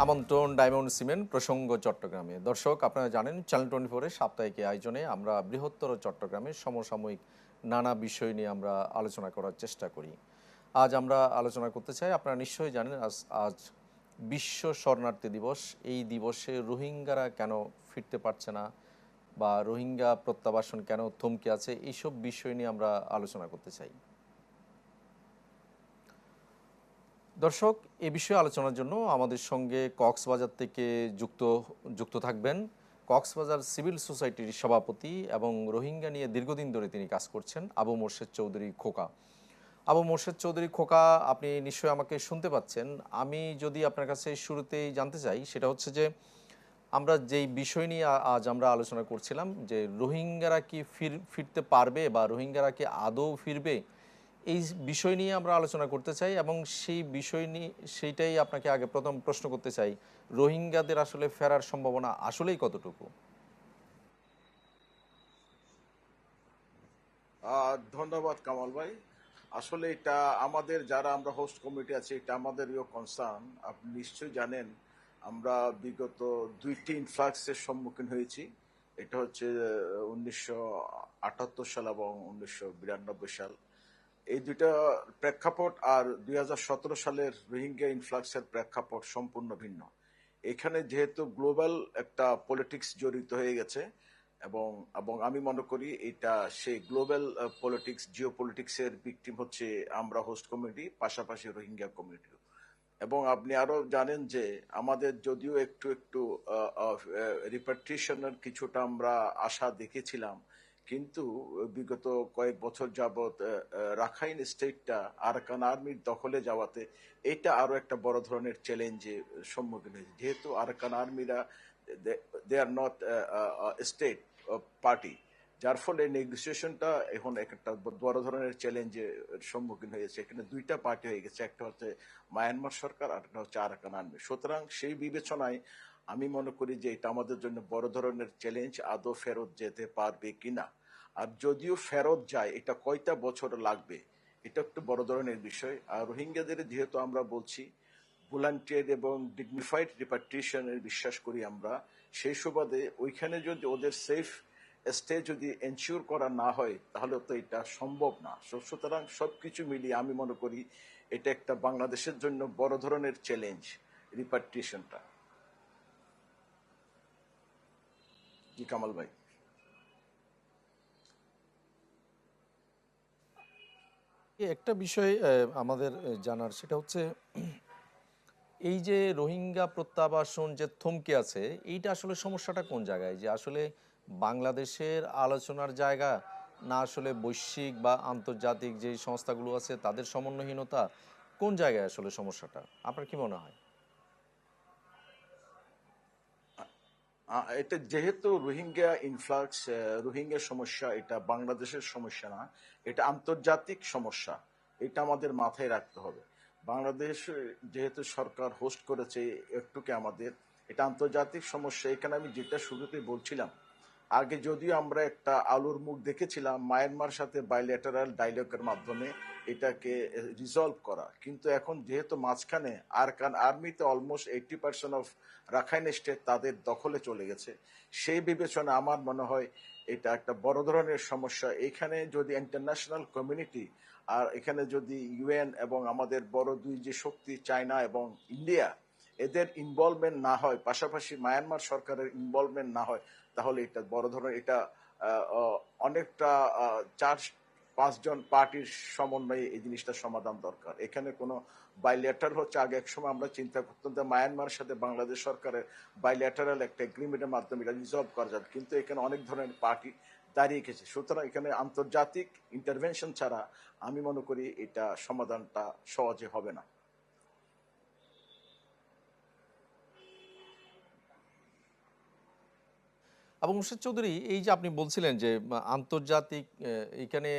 আমন্ত্রণ diamond cement প্রসঙ্গ চট্টগ্রামে। দর্শক, আপনারা জানেন চ্যানেল 24-এর সাপ্তাহিক এই আয়োজনে আমরা বৃহত্তর চট্টগ্রামের সমসাময়িক নানা বিষয় নিয়ে আমরা আলোচনা করার চেষ্টা করি। আজ আমরা আলোচনা করতে চাই, আপনারা নিশ্চয়ই জানেন আজ বিশ্ব শরণার্থী দিবস। এই দিবসে রোহিঙ্গারা কেন ফিরতে পারছে না বা রোহিঙ্গা প্রত্যাবাসন কেন থমকে আছে, এইসব বিষয় নিয়ে আমরা আলোচনা করতে চাই। দর্শক, এ বিষয়ে আলোচনার জন্য আমাদের সঙ্গে কক্সবাজার থেকে যুক্ত থাকবেন কক্সবাজার সিভিল সোসাইটির সভাপতি এবং রোহিঙ্গা নিয়ে দীর্ঘদিন ধরে তিনি কাজ করছেন আবু মোর্শেদ চৌধুরী খোকা। আবু মোর্শেদ চৌধুরী খোকা, আপনি নিশ্চয়ই আমাকে শুনতে পাচ্ছেন। আমি যদি আপনার কাছে শুরুতেই জানতে চাই, সেটা হচ্ছে যে আমরা যেই বিষয় নিয়ে আজ আমরা আলোচনা করছিলাম, যে রোহিঙ্গারা কি ফিরতে পারবে বা রোহিঙ্গারা কি আদৌ ফিরবে, এই বিষয় নিয়ে আমরা আলোচনা করতে চাই। এবং সেই বিষয় নিয়ে সেইটাই আপনাকে আগে প্রথম প্রশ্ন করতে চাই, রোহিঙ্গাদের আসলে ফেরার সম্ভাবনা আসলেই কতটুকু? ধন্যবাদ কামাল ভাই। আসলে এটা আমাদের যারা আমরা হোস্ট কমিটি আছে, এটা আমাদেরও কনসার্ন। আপনি নিশ্চয়ই জানেন আমরা বিগত দুইটি ইনফ্লাক্সের সম্মুখীন হয়েছি। এটা হচ্ছে 1978 সাল এবং 1992 সাল। এই দুইটা প্রেক্ষাপট আর 2017 সালের রোহিঙ্গা ইনফ্লাক্সের প্রেক্ষাপট সম্পূর্ণ ভিন্ন। এখানে যেহেতু গ্লোবাল একটা পলিটিক্স জড়িত হয়ে গেছে, এবং এবং আমি মনে করি এটা সেই গ্লোবাল পলিটিক্স, জিও পলিটিক্সের ভিকটিম হচ্ছে আমরা হোস্ট কমিউনিটি, পাশাপাশি রোহিঙ্গা কমিউনিটি। এবং আপনি আরো জানেন যে আমাদের যদিও একটু একটু রিপার্টিশনের কিছুটা আমরা আশা দেখেছিলাম, কিন্তু বিগত কয়েক বছর যাবৎ রাখাইন স্টেটটা আরাকান আর্মির দখলে যাওয়াতে এটা আরো একটা বড় ধরনের চ্যালেঞ্জে সম্মুখীন হয়েছে। যেহেতু আরাকান আর্মিরা they are not state party, যার ফলে নেগোসিয়েশনটা এখন একটা বড় ধরনের চ্যালেঞ্জের সম্মুখীন হয়েছে। এখানে দুইটা পার্টি হয়ে গেছে, একটা হচ্ছে মায়ানমার সরকার আর একটা হচ্ছে আরাকান আর্মি। সুতরাং সেই বিবেচনায় আমি মনে করি যে এটা আমাদের জন্য বড় ধরনের চ্যালেঞ্জ, আদৌ ফেরত যেতে পারবে কিনা। আর যদিও ফেরত যায়, এটা কয়টা বছর লাগবে, এটা একটু বড় ধরনের বিষয়। আর রোহিঙ্গাদের যেহেতু আমরা বলছি ভলান্টিয়ার এবং ডিগনিফাইড রিপার্টিশনের বিশ্বাস করি আমরা, সেই সুবাদে ওইখানে যদি ওদের সেফ স্টে যদি এনশিওর করা না হয়, তাহলে তো এটা সম্ভব না। সুতরাং সবকিছু মিলিয়ে আমি মনে করি এটা একটা বাংলাদেশের জন্য বড় ধরনের চ্যালেঞ্জ, রিপার্টিশনটা। জি কামাল ভাই। একটা বিষয় আমাদের জানার, সেটা হচ্ছে এই যে রোহিঙ্গা প্রত্যাবাসন যে থমকে আছে, এইটা আসলে সমস্যাটা কোন জায়গায়? যে আসলে বাংলাদেশের আলোচনার জায়গা, না আসলে বৈশ্বিক বা আন্তর্জাতিক যে সংস্থাগুলো আছে তাদের সমন্বয়হীনতা, কোন জায়গায় আসলে সমস্যাটা আপনার কি মনে হয়? এটা যেহেতু রোহিঙ্গা ইনফ্লাক্স, রোহিঙ্গা সমস্যা এটা বাংলাদেশের সমস্যা না, এটা আন্তর্জাতিক সমস্যা। এটা আমাদের মাথায় রাখতে হবে। বাংলাদেশ যেহেতু সরকার হোস্ট করেছে একটুকে আমাদের, এটা আন্তর্জাতিক সমস্যা। এখানে আমি যেটা শুরুতে বলছিলাম, আগে যদিও আমরা একটা আলোর মুখ দেখেছিলাম মায়ানমার সাথে বাইলেটারাল ডায়লগের মাধ্যমে এটাকে রিজলভ করা, কিন্তু এখন যেহেতু মাঝখানে আরকান আর্মিতে অলমোস্ট 80% অফ রাখাইন স্টেট তাদের দখলে চলে গেছে, সেই বিবেচনা আমার মনে হয় এটা একটা বড় ধরনের সমস্যা। এখানে যদি ইন্টারন্যাশনাল কমিউনিটি আর এখানে যদি ইউএন এবং আমাদের বড় দুই যে শক্তি চায়না এবং ইন্ডিয়া, এদের ইনভলভমেন্ট না হয়, পাশাপাশি মায়ানমার সরকারের ইনভলভমেন্ট না হয়, তাহলে এটা বড় ধরনের এটা অনেকটা 4-5 জন পার্টির সমন্বয়ে এই জিনিসটা সমাধান দরকার। এখানে কোনো বাইল্যাটারাল হচ্ছে, আগে এক সময় আমরা চিন্তা করতাম যে মায়ানমারের সাথে বাংলাদেশ সরকারের বাইল্যাটারাল একটা এগ্রিমেন্টের মাধ্যমে এটা রিজলভ করা যাবে, কিন্তু এখানে অনেক ধরনের পার্টি দাঁড়িয়ে গেছে। সুতরাং এখানে আন্তর্জাতিক ইন্টারভেনশন ছাড়া আমি মনে করি এটা সমাধানটা সহজে হবে না। আবু মোর্শেদ চৌধুরী, এই যে আপনি বলছিলেন যে আন্তর্জাতিক এইখানে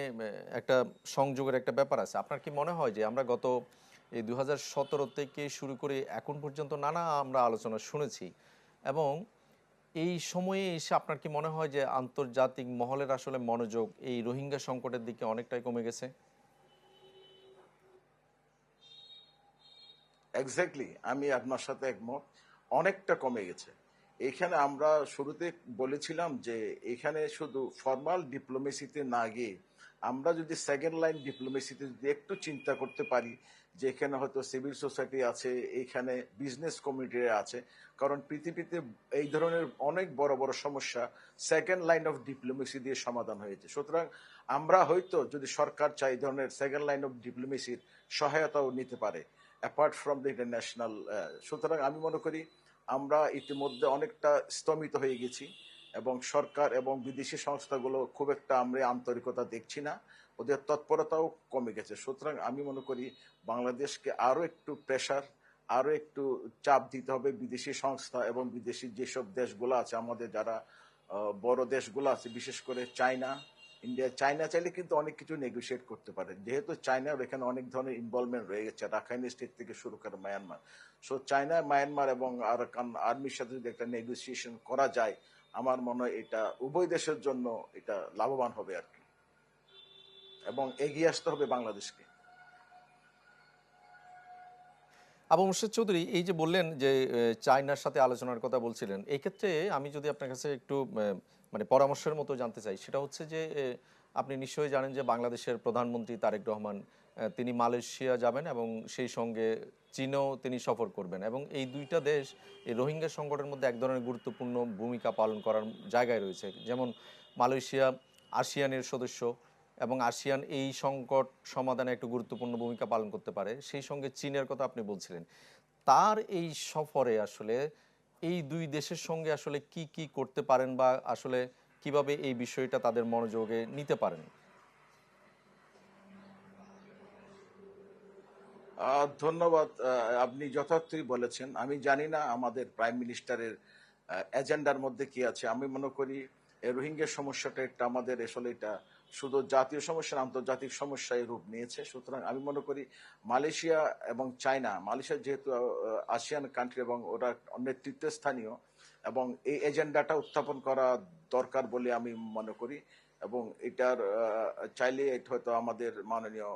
একটা সংযোগের একটা ব্যাপার আছে, আপনার কি মনে হয় যে আমরা গত এই 2017 থেকে শুরু করে এখন পর্যন্ত নানা আমরা আলোচনা শুনেছি, এবং এই সময়ে এসে আপনার কি মনে হয় যে আন্তর্জাতিক মহলের আসলে মনোযোগ এই রোহিঙ্গা সংকটের দিকে অনেকটাই কমে গেছে? এক্স্যাক্টলি, আমি আপনার সাথে একমত। অনেকটা কমে গেছে। এখানে আমরা শুরুতে বলেছিলাম যে এখানে শুধু ফর্মাল ডিপ্লোমেসিতে না গিয়ে আমরা যদি সেকেন্ড লাইন ডিপ্লোমেসিতে যদি একটু চিন্তা করতে পারি, যে এখানে হয়তো সিভিল সোসাইটি আছে, এখানে বিজনেস কমিউনিটি আছে, কারণ পৃথিবীতে এই ধরনের অনেক বড় বড় সমস্যা সেকেন্ড লাইন অফ ডিপ্লোমেসি দিয়ে সমাধান হয়েছে। সুতরাং আমরা হয়তো যদি সরকার চাই এই ধরনের সেকেন্ড লাইন অফ ডিপ্লোমেসির সহায়তাও নিতে পারে অ্যাপার্ট ফ্রম দ্য ইন্টারন্যাশনাল। সুতরাং আমি মনে করি আমরা ইতিমধ্যে অনেকটা স্তমিত হয়ে গেছি এবং সরকার এবং বিদেশি সংস্থাগুলো খুব একটা আমরা আন্তরিকতা দেখছি না, ওদের তৎপরতাও কমে গেছে। সুতরাং আমি মনে করি বাংলাদেশকে আরো একটু প্রেসার, আরো একটু চাপ দিতে হবে বিদেশি সংস্থা এবং বিদেশি যেসব দেশগুলো আছে, আমাদের যারা বড় দেশগুলো আছে, বিশেষ করে চায়না, ইন্ডিয়া। চায়না চাইলে কিন্তু অনেক কিছু নেগোসিয়েট করতে পারে, যেহেতু চায়নার এখানে অনেক ধরনের ইনভলভমেন্ট রয়ে গেছে, রাখাইন স্টেট থেকে শুরু করে মায়ানমার। সো চায়না, মায়ানমার এবং আরাকান আর্মির সাথে যদি একটা নেগোসিয়েশন করা যায়, আমার মনে হয় এটা উভয় দেশের জন্য এটা লাভবান হবে আর কি, এবং এগিয়ে আসতে হবে বাংলাদেশকে। আবু মোর্শেদ চৌধুরী, এই যে বললেন যে চায়নার সাথে আলোচনার কথা বলছিলেন, এই ক্ষেত্রে আমি যদি আপনার কাছে একটু মানে পরামর্শের মতো জানতে চাই, সেটা হচ্ছে যে আপনি নিশ্চয়ই জানেন যে বাংলাদেশের প্রধানমন্ত্রী তারেক রহমান তিনি মালয়েশিয়া যাবেন এবং সেই সঙ্গে চীনেও তিনি সফর করবেন, এবং এই দুইটা দেশ এই রোহিঙ্গা সংকটের মধ্যে এক ধরনের গুরুত্বপূর্ণ ভূমিকা পালন করার জায়গায় রয়েছে। যেমন মালয়েশিয়া আসিয়ানের সদস্য এবং আসিয়ান এই সংকট সমাধানে একটু গুরুত্বপূর্ণ ভূমিকা পালন করতে পারে। সেই সঙ্গে চীনের কথা আপনি বলছিলেন। তার এই সফরে আসলে এই দুই দেশের সঙ্গে আসলে কি কি করতে পারেন বা আসলে কিভাবে এই বিষয়টা তাদের মনোযোগে নিতে পারেন? ধন্যবাদ। আপনি যথার্থই বলেছেন। আমি জানি না আমাদের প্রাইম মিনিস্টারের এজেন্ডার মধ্যে কি আছে। আমি মনে করি এই রোহিঙ্গা সমস্যাটা একটা আমাদের আসলে এটা শুধু জাতীয় সমস্যা না, আন্তর্জাতিক সমস্যায় রূপ নিয়েছে। সুতরাং আমি মনে করি মালয়েশিয়া এবং চায়না, মালয়েশিয়া যেহেতু আসিয়ান কান্ট্রি এবং ওরা নেতৃত্বস্থানীয়, এবং এই এজেন্ডাটা উত্থাপন করা দরকার বলে আমি মনে করি। এবং এটার চাইলে এটা হয়তো আমাদের মাননীয়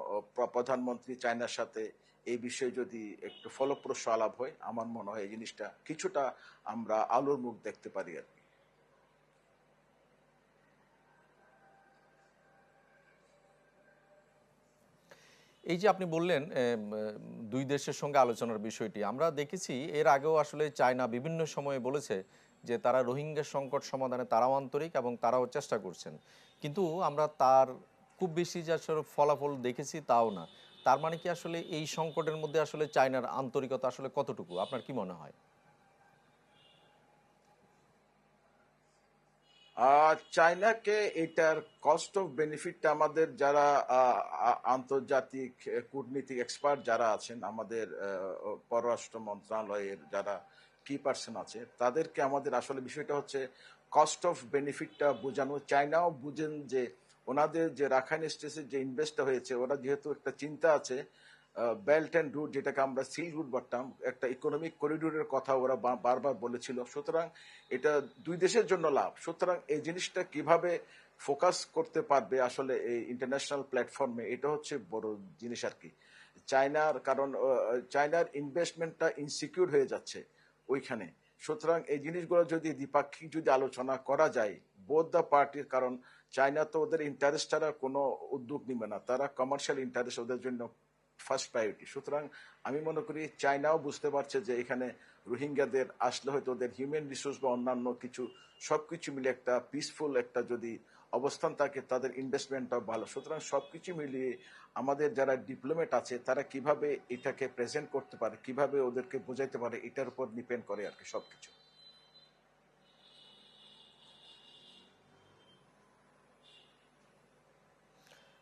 প্রধানমন্ত্রী চায়নার সাথে এই বিষয়ে যদি একটু ফলপ্রসূ আলাপ হয়, আমার মনে হয় এই জিনিসটা কিছুটা আমরা আলোর মুখ দেখতে পারি আর কি। এই যে আপনি বললেন দুই দেশের সঙ্গে আলোচনার বিষয়টি, আমরা দেখেছি এর আগেও আসলে চায়না বিভিন্ন সময়ে বলেছে যে তারা রোহিঙ্গা সংকট সমাধানে তারাও আন্তরিক এবং তারাও চেষ্টা করছেন, কিন্তু আমরা তার খুব বেশি যে আসলে ফলাফল দেখেছি তাও না। তার মানে কি আসলে এই সংকটের মধ্যে আসলে চায়নার আন্তরিকতা আসলে কতটুকু, আপনার কি মনে হয়? চায়নাকে এটার কস্ট অফ বেনিফিটটা আমাদের যারা আন্তর্জাতিক কূটনীতিক এক্সপার্ট যারা আছেন, আমাদের পররাষ্ট্র মন্ত্রণালয়ের যারা কি পার্সন আছে, তাদেরকে আমাদের আসলে বিষয়টা হচ্ছে কস্ট অফ বেনিফিটটা বোঝানো। চায়নাও বুঝেন যে ওনাদের যে রাখাইন স্টেটে যে ইনভেস্টটা হয়েছে, ওরা যেহেতু একটা চিন্তা আছে বেল্ট অ্যান্ড রুট, যেটাকে আমরা সিল্ক রুট বলতাম, একটা ইকোনমিক করিডোরের কথা ওরা বারবার বলেছিল। সুতরাং এটা দুই দেশের জন্য লাভ। সুতরাং এই জিনিসটা কিভাবে ফোকাস করতে পারবে আসলে এই ইন্টারন্যাশনাল প্ল্যাটফর্মে, এটা হচ্ছে বড় জিনিস আর কি। চায়নার কারণ চায়নার ইনভেস্টমেন্টটা ইনসিকিউর হয়ে যাচ্ছে ওইখানে। সুতরাং এই জিনিসগুলো যদি দ্বিপাক্ষিক যদি আলোচনা করা যায় বোথ দ্য পার্টির, কারণ চায়না তো ওদের ইন্টারেস্ট ছাড়া কোনো উদ্যোগ নিবে না, তারা কমার্শিয়াল ইন্টারেস্ট ওদের জন্য ফার্স্ট প্রায়োরিটি। সুতরাং আমি মনে করি চায়নাও বুঝতে পারছে যে এখানে রোহিঙ্গাদের আসলে হয়তো ওদের হিউম্যান রিসোর্স বা অন্যান্য কিছু সবকিছু মিলে একটা পিসফুল একটা যদি অবস্থান থাকে, তাদের ইনভেস্টমেন্টটাও ভালো। সুতরাং সবকিছু মিলিয়ে আমাদের যারা ডিপ্লোমেট আছে তারা কিভাবে এটাকে প্রেজেন্ট করতে পারে, কিভাবে ওদেরকে বোঝাইতে পারে, এটার উপর ডিপেন্ড করে আর কি সবকিছু।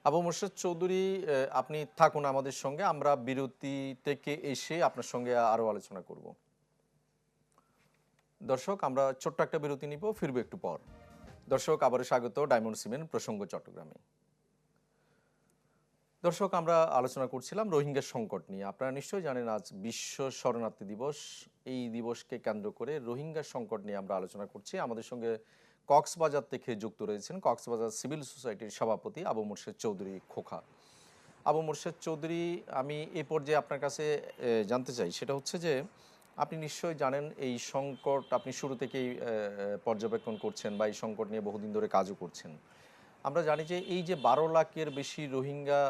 আবু মোর্শেদ চৌধুরী, আপনি থাকুন আমাদের সঙ্গে, আমরা বিরতি থেকে এসে আপনার সঙ্গে আরো আলোচনা করব। দর্শক, আমরা ছোট্ট একটা বিরতি নিব, ফিরবো একটু পর। দর্শক, আবারও স্বাগত ডায়মন্ড সিমেন্ট প্রসঙ্গ চট্টগ্রামে। দর্শক, আমরা আলোচনা করছিলাম রোহিঙ্গা সংকট নিয়ে। আপনারা নিশ্চয়ই জানেন আজ বিশ্ব শরণার্থী দিবস। এই দিবসকে কেন্দ্র করে রোহিঙ্গা সংকট নিয়ে আমরা আলোচনা করছি। আমাদের সঙ্গে কক্সবাজার থেকে যুক্ত রয়েছেন কক্সবাজার সিভিল সোসাইটির সভাপতি আবু মোর্শেদ চৌধুরী খোকা। আবু মোর্শেদ চৌধুরী, আমি এই পর্যায়ে আপনার কাছে জানতে চাই, সেটা হচ্ছে যে আপনি নিশ্চয়ই জানেন এই সংকট আপনি শুরু থেকেই পর্যবেক্ষণ করছেন বা এই সংকট নিয়ে বহুদিন ধরে কাজও করছেন। আমরা জানি যে এই যে ১২ লাখের বেশি রোহিঙ্গা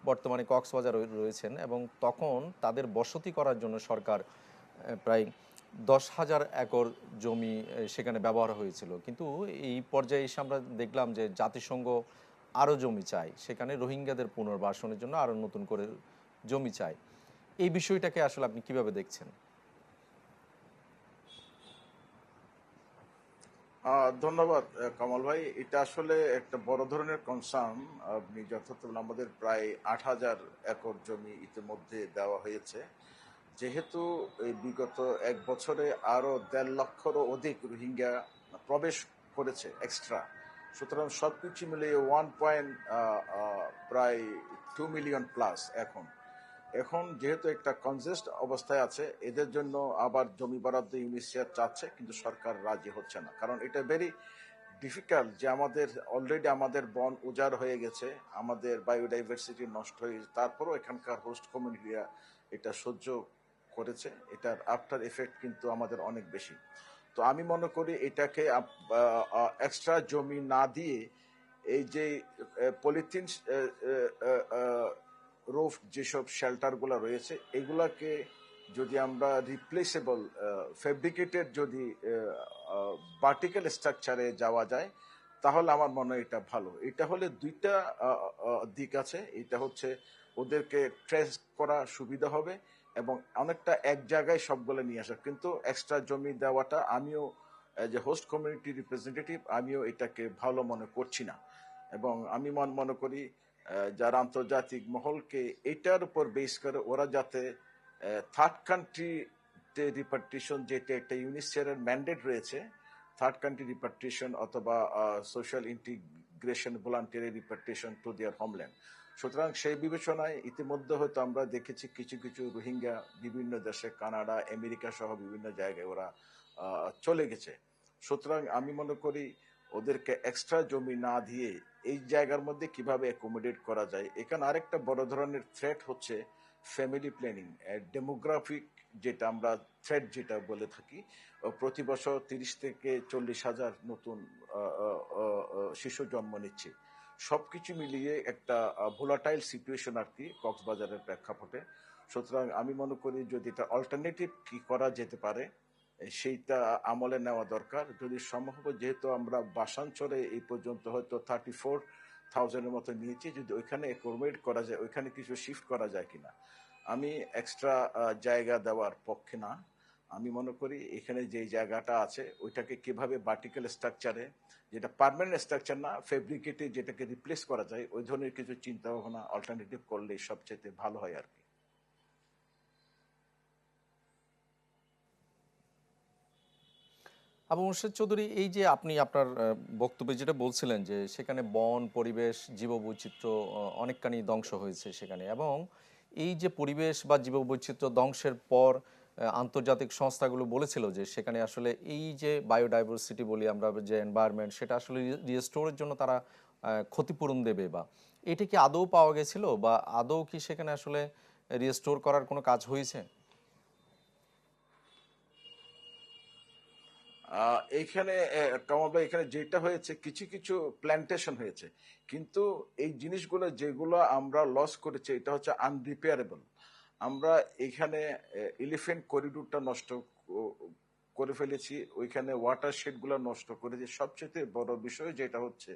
বর্তমানে কক্সবাজার রয়েছেন এবং তখন তাদের বসতি করার জন্য সরকার প্রায় ১০,০০০ একর জমি সেখানে ব্যবহার হয়েছিল। কিন্তু এই পর্যায়ে এসে আমরা দেখলাম যে জাতিসংঘ আরও জমি চায়। সেখানে রোহিঙ্গাদের পুনর্বাসনের জন্য আরও নতুন করে জমি চায়। এই বিষয়টাকে আসলে আপনি কিভাবে দেখছেন? ধন্যবাদ কামাল ভাই। এটা আসলে একটা বড় ধরনের কনসার্ন। আপনি যথার্থ বলেন, আমাদের প্রায় ৮,০০০ একর জমি ইতিমধ্যে দেওয়া হয়েছে। যেহেতু এই বিগত ১ বছরে আরো ১.৫ লক্ষেরও অধিক রোহিঙ্গা প্রবেশ করেছে এক্সট্রা, সুতরাং সবকিছু মিলিয়ে প্রায় 2 মিলিয়ন প্লাস। এখন এখন যেহেতু একটা কনজেস্ট অবস্থায় আছে, এদের জন্য আবার জমি বরাদ্দ ইউনিসিয়ার চাচ্ছে, কিন্তু সরকার রাজি হচ্ছে না। কারণ এটা ভেরি ডিফিকাল্ট যে আমাদের অলরেডি আমাদের বন উজাড় হয়ে গেছে, আমাদের বায়োডাইভার্সিটি নষ্ট হয়ে গেছে, তারপরও এখানকার হোস্ট কমিউনিটিরা এটা সহ্য করেছে। এটার আফটার এফেক্ট কিন্তু আমাদের অনেক বেশি। তো আমি মনে করি এটাকে এক্সট্রা জমি না দিয়ে এই যে পলিথিন রুফ যেসব শেল্টারগুলো রয়েছে, এগুলাকে যদি আমরা রিপ্লেসেবল ফেব্রিকেটেড যদি ভার্টিক্যাল স্ট্রাকচারে যাওয়া যায়, তাহলে আমার মনে হয় এটা ভালো। এটা হলে দুইটা দিক আছে। এটা হচ্ছে ওদেরকে ট্রেস করা সুবিধা হবে এবং অনেকটা এক জায়গায় সবগুলো নিয়ে আসা। কিন্তু এক্সট্রা জমি দেওয়াটা আমিও যে হোস্ট কমিউনিটি রিপ্রেজেন্টেটিভ, আমিও এটাকে ভালো মনে করছি না। এবং আমি মনে করি যারা আন্তর্জাতিক মহলকে এটার উপর বেস করে ওরা যাতে থার্ড কান্ট্রি রিপার্টিশন, যেটা একটা ইউনিসিয়ারের ম্যান্ডেট রয়েছে, থার্ড কান্ট্রি রিপার্টিশন অথবা social integration, voluntary repatriation to their homeland. সুতরাং সেই বিবেচনায় ইতিমধ্যে হয়তো আমরা দেখেছি কিছু কিছু রোহিঙ্গা বিভিন্ন দেশে, কানাডা, আমেরিকা সহ বিভিন্ন জায়গায় ওরা চলে গেছে। সুতরাং আমি মনে করি ওদেরকে এক্সট্রা জমি না দিয়ে এই জায়গার মধ্যে কিভাবে অ্যাকোমোডেট করা যায়। এখানে আরেকটা বড় ধরনের থ্রেট হচ্ছে ফ্যামিলি প্ল্যানিং, ডেমোগ্রাফিক, যেটা আমরা থ্রেট যেটা বলে থাকি। প্রতি বছর ৩০ থেকে ৪০ হাজার নতুন শিশু জন্ম নিচ্ছে। সবকিছু মিলিয়ে একটা ভোলাটাইল সিচুয়েশন আর কি কক্সবাজারের প্রেক্ষাপটে। সুতরাং আমি মনে করি যদি এটা অল্টারনেটিভ কি করা যেতে পারে সেইটা আমলে নেওয়া দরকার যদি সম্ভব হয়। যেহেতু আমরা বাসাঞ্চলে এই পর্যন্ত হয়তো 34,000-এর মতো নিয়েছি, যদি ওইখানে অ্যাকোমোডেট করা যায়, ওইখানে কিছু শিফট করা যায় কিনা। আমি এক্সট্রা জায়গা দেওয়ার পক্ষে না। আমি মনে করি এখানে যে জায়গাটা আছে ওইটাকে কিভাবে ভার্টিক্যাল স্ট্রাকচারে, যেটা পার্মানেন্ট স্ট্রাকচার না, ফেব্রিকেটে যেটাকে রিপ্লেস করা যায়, ওই ধরনের কিছু চিন্তা ভাবনা অল্টারনেটিভ করলে সবচেয়ে ভালো হয় আর কি। আবু মোর্শেদ চৌধুরী, এই যে আপনি আপনার বক্তব্যে যেটা বলছিলেন যে সেখানে বন, পরিবেশ, জীববৈচিত্র্য অনেকখানি ধ্বংস হয়েছে সেখানে, এবং এই যে পরিবেশ বা জীববৈচিত্র্য ধ্বংসের পর আন্তর্জাতিক সংস্থাগুলো বলেছিল যে সেখানে আসলে এই যে বায়োডাইভার্সিটি বলি আমরা, যে এনভায়রনমেন্ট, সেটা আসলে রিস্টোরের জন্য তারা ক্ষতিপূরণ দেবে, বা এটা কি আদৌ পাওয়া গেছিল, বা আদৌ কি সেখানে আসলে রিস্টোর করার কোনো কাজ হয়েছে? এইখানে কামাল ভাই, এখানে যেটা হয়েছে কিছু কিছু প্ল্যান্টেশন হয়েছে, কিন্তু এই জিনিসগুলো যেগুলো আমরা লস করেছি এটা হচ্ছে আনরিপেয়ারেবল। আমরা এখানে এলিফেন্ট করিডোরটা নষ্ট করে ফেলেছি, ওইখানে ওয়াটার শেড গুলো নষ্ট করেছি। সবচেয়ে বড় বিষয় যেটা হচ্ছে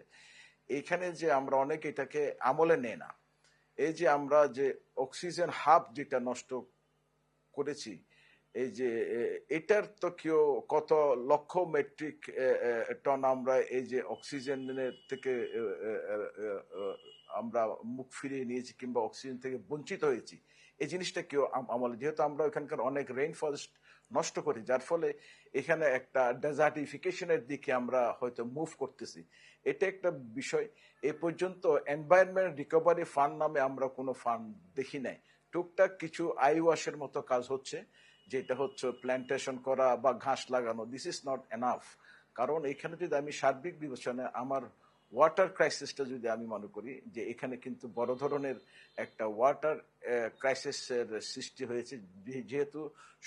এইখানে যে আমরা অনেকে এটাকে আমলে নেয় না। এই যে আমরা যে অক্সিজেন হাব যেটা নষ্ট করেছি, এই যে এটার তো কেউ কত লক্ষ মেট্রিক টন আমরা এই যে অক্সিজেনের থেকে আমরা মুখ ফিরিয়ে নিয়েছি কিংবা অক্সিজেন থেকে বঞ্চিত হয়েছি। এই জিনিসটা কেউ আমলে, যেহেতু আমরা ওখানকার অনেক রেইন ফরেস্ট নষ্ট করি, যার ফলে এখানে একটা ডেজার্টিফিকেশনের দিকে আমরা হয়তো মুভ করতেছি। এটা একটা বিষয়। এ পর্যন্ত এনভায়রনমেন্ট রিকভারি ফান্ড নামে আমরা কোনো ফান্ড দেখি নাই। টুকটাক কিছু আই ওয়াশের মতো কাজ হচ্ছে, যেটা হচ্ছে প্ল্যান্টেশন করা বা ঘাস লাগানো। This is not enough. কারণ এখানে যদি আমি সার্বিক বিবেচনায় আমার ওয়াটার ক্রাইসিসটা যদি আমি মনে করি যে এখানে কিন্তু বড় ধরনের একটা ওয়াটার ক্রাইসিসের সৃষ্টি হয়েছে, যেহেতু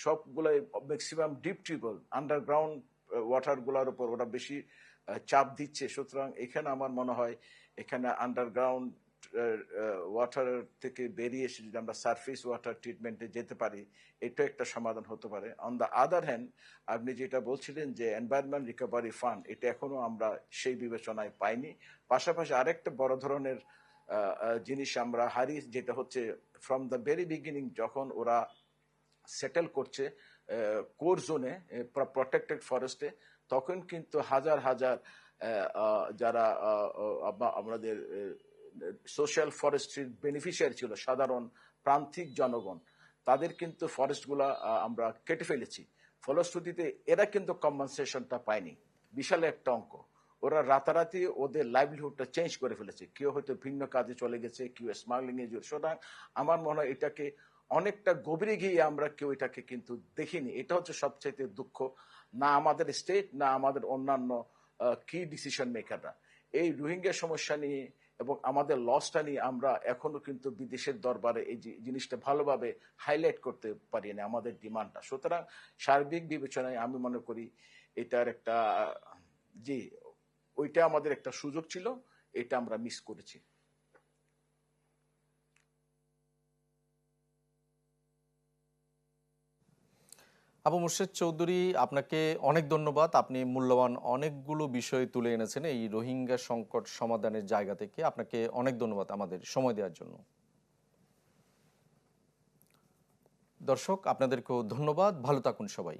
সবগুলাই ম্যাক্সিমাম ডিপ টিউবওয়েল আন্ডারগ্রাউন্ড ওয়াটারগুলোর উপর ওরা বেশি চাপ দিচ্ছে। সুতরাং এখানে আমার মনে হয় এখানে আন্ডারগ্রাউন্ড ওয়াটার থেকে বেরিয়ে এসে যদি আমরা সারফেস ওয়াটার ট্রিটমেন্টে যেতে পারি, এটা একটা সমাধান হতে পারে। অন দ্য আদার হ্যান্ড, আপনি যেটা বলছিলেন যে এনভায়রনমেন্ট রিকভারি ফান্ড, এটা এখনো আমরা সেই বিবেচনায় পাইনি। পাশাপাশি আরেকটা বড় ধরনের জিনিস আমরা হারিয়ে, যেটা হচ্ছে ফ্রম দ্য ভেরি বিগিনিং যখন ওরা সেটেল করছে কোর জোনে, প্রটেক্টেড ফরেস্টে, তখন কিন্তু হাজার হাজার যারা আমাদের সোশ্যাল ফরেস্ট্রির বেনিফিশিয়ারি ছিল, সাধারণ প্রান্তিক জনগণ, তাদের কিন্তু ফরেস্টগুলা আমরা কেটে ফেলেছি। ফলশ্রুতিতে এরা কিন্তু কম্পেনসেশনটা পায়নি, বিশাল একটা অঙ্ক। ওরা রাতারাতি ওদের লাইভলিহুডটা চেঞ্জ করে ফেলেছে, কেউ হয়তো ভিন্ন কাজে চলে গেছে, কেউ স্মাগলিং এ জড়িত। সুতরাং আমার মনে হয় এটাকে অনেকটা গভীরে গিয়ে আমরা কেউ এটাকে কিন্তু দেখিনি। এটা হচ্ছে সবচাইতে দুঃখ, না আমাদের স্টেট না আমাদের অন্যান্য কি ডিসিশন মেকাররা এই রোহিঙ্গা সমস্যা নিয়ে এবং আমাদের লসটা নিয়ে আমরা এখনো কিন্তু বিদেশের দরবারে এই জিনিসটা ভালোভাবে হাইলাইট করতে পারি না, আমাদের ডিমান্ডটা। সুতরাং সার্বিক বিবেচনায় আমি মনে করি এটার একটা জি, ওইটা আমাদের একটা সুযোগ ছিল, এটা আমরা মিস করেছি। আবু মোর্শেদ চৌধুরী, আপনাকে অনেক ধন্যবাদ। আপনি মূল্যবান অনেকগুলো বিষয় তুলে এনেছেন এই রোহিঙ্গা সংকট সমাধানের জায়গা থেকে। আপনাকে অনেক ধন্যবাদ আমাদের সময় দেওয়ার জন্য। দর্শক, আপনাদেরকেও ধন্যবাদ। ভালো থাকুন সবাই।